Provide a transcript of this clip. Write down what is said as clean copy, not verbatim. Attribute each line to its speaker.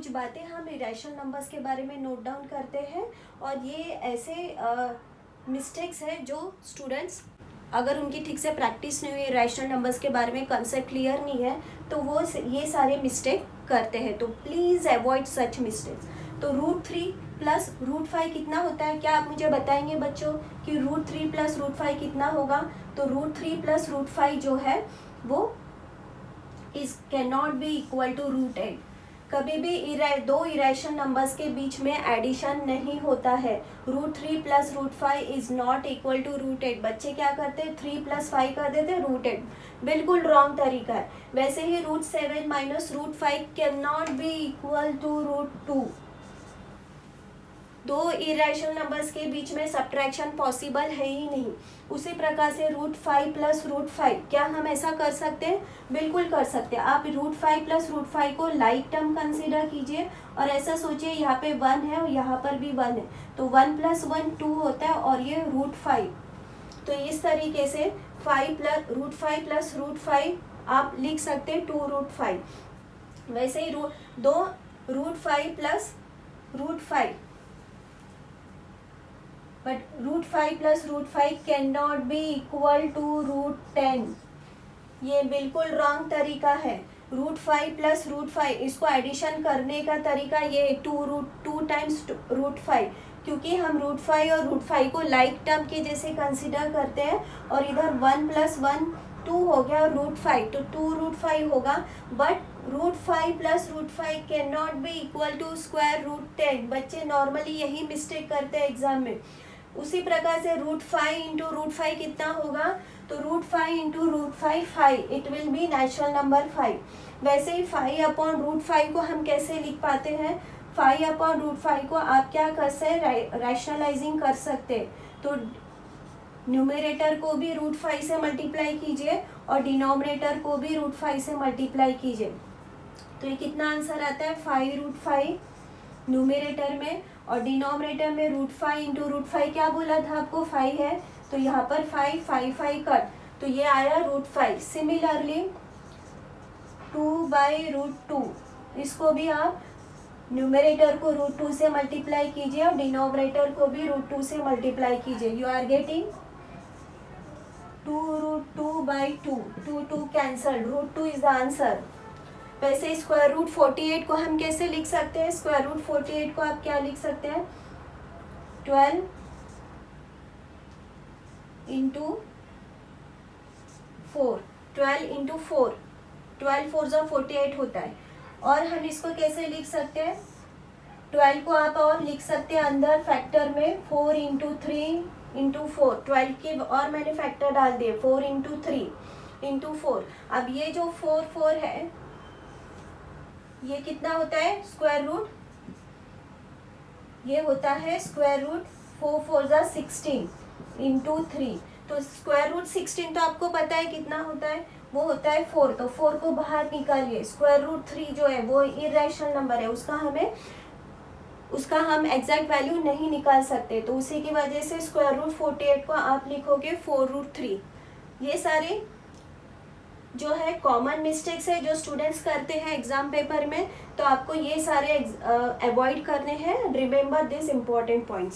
Speaker 1: कुछ बातें हम इरेशनल नंबर्स के बारे में नोट डाउन करते हैं। और ये ऐसे मिस्टेक्स है जो स्टूडेंट्स अगर उनकी ठीक से प्रैक्टिस नहीं हुई, इरेशनल नंबर्स के बारे में कंसेप्ट क्लियर नहीं है, तो वो ये सारे मिस्टेक करते हैं। तो प्लीज़ अवॉइड सच मिस्टेक्स। तो √3 प्लस √5 कितना होता है? क्या आप मुझे बताएंगे बच्चों कि √3 प्लस √5 कितना होगा? तो √3 प्लस √5 जो है वो is can not be equal to √8। कभी भी दो इरेशनल नंबर्स के बीच में एडिशन नहीं होता है। √3 plus √5 is not equal to √8। बच्चे क्या करते हैं? 3 प्लस 5 कर देते हैं √8। बिल्कुल रॉन्ग तरीका है। वैसे ही √7 minus √5 can not be equal to √2। दो इरेशनल नंबर्स के बीच में सब्ट्रैक्शन पॉसिबल है ही नहीं। उसी प्रकार से √5 प्लस √5, क्या हम ऐसा कर सकते हैं? बिल्कुल कर सकते हैं। आप √5 प्लस √5 को लाइक टर्म कंसिडर कीजिए और ऐसा सोचिए यहाँ पे 1 है और यहाँ पर भी 1 है, तो 1 प्लस 1 2 होता है और ये √5। तो इस तरीके से √5 प्लस √5 आप लिख सकते हैं 2√5। वैसे ही दो √5 plus √5, but √5 plus √5 cannot be equal to √10। ये बिल्कुल रॉन्ग तरीका है। √5 प्लस √5 इसको एडिशन करने का तरीका ये 2 टाइम्स √5, क्योंकि हम √5 और √5 को लाइक टर्म के जैसे कंसिडर करते हैं। और इधर 1 प्लस 1 2 हो गया और √5, तो 2√5 होगा। But √5 plus √5 can not be equal to √10। बच्चे नॉर्मली यही मिस्टेक करते हैं एग्जाम में। उसी प्रकार से √5 इंटू √5 कितना होगा? तो √5 into √5 5, it will be natural number 5। वैसे ही 5 अपॉन √5 को हम कैसे लिख पाते हैं? 5 अपॉन √5 को आप क्या कर सकते? रैशनलाइजिंग कर सकते। तो न्यूमरेटर को भी √5 से मल्टीप्लाई कीजिए और डिनोमिनेटर को भी √5 से मल्टीप्लाई कीजिए। तो ये कितना आंसर आता है? 5√5 न्यूमरेटर में और डिनोमिनेटर में √5 इंटू √5 क्या बोला था आपको? 5 है, तो यहाँ पर 5 कट, तो ये आया √5। सिमिलरली 2/√2, इसको भी आप न्यूमरेटर को √2 से मल्टीप्लाई कीजिए और डिनोमिनेटर को भी √2 से मल्टीप्लाई कीजिए। You are getting 2√2/2, 2 cancel, √2 is the answer. वैसे √48 को हम कैसे लिख सकते हैं? √48 को आप क्या लिख सकते हैं? 12 इंटू 4, 12 इंटू 4, 12 4 जो 48 होता है। और हम इसको कैसे लिख सकते हैं? 12 को आप और लिख सकते हैं अंदर फैक्टर में 4 इंटू 3 इंटू 4, 12 के और मैंने फैक्टर डाल दिए 4 इंटू 3 इंटू 4। अब ये जो 4 है ये कितना होता है? स्क्वायर रूट, ये होता है स्क्वायर रूट 4 4 जा 16 इंटू 3। तो स्क्वायर रूट 16 तो आपको पता है कितना होता है? वो होता है 4। तो 4 को बाहर निकालिए। स्क्वायर रूट 3 जो है वो इरेशनल नंबर है, उसका हम एग्जैक्ट वैल्यू नहीं निकाल सकते। तो उसी की वजह से √48 को आप लिखोगे 4√3। ये सारे जो है कॉमन मिस्टेक्स है जो स्टूडेंट्स करते हैं एग्जाम पेपर में, तो आपको ये सारे अवॉइड करने हैं। Remember this important points.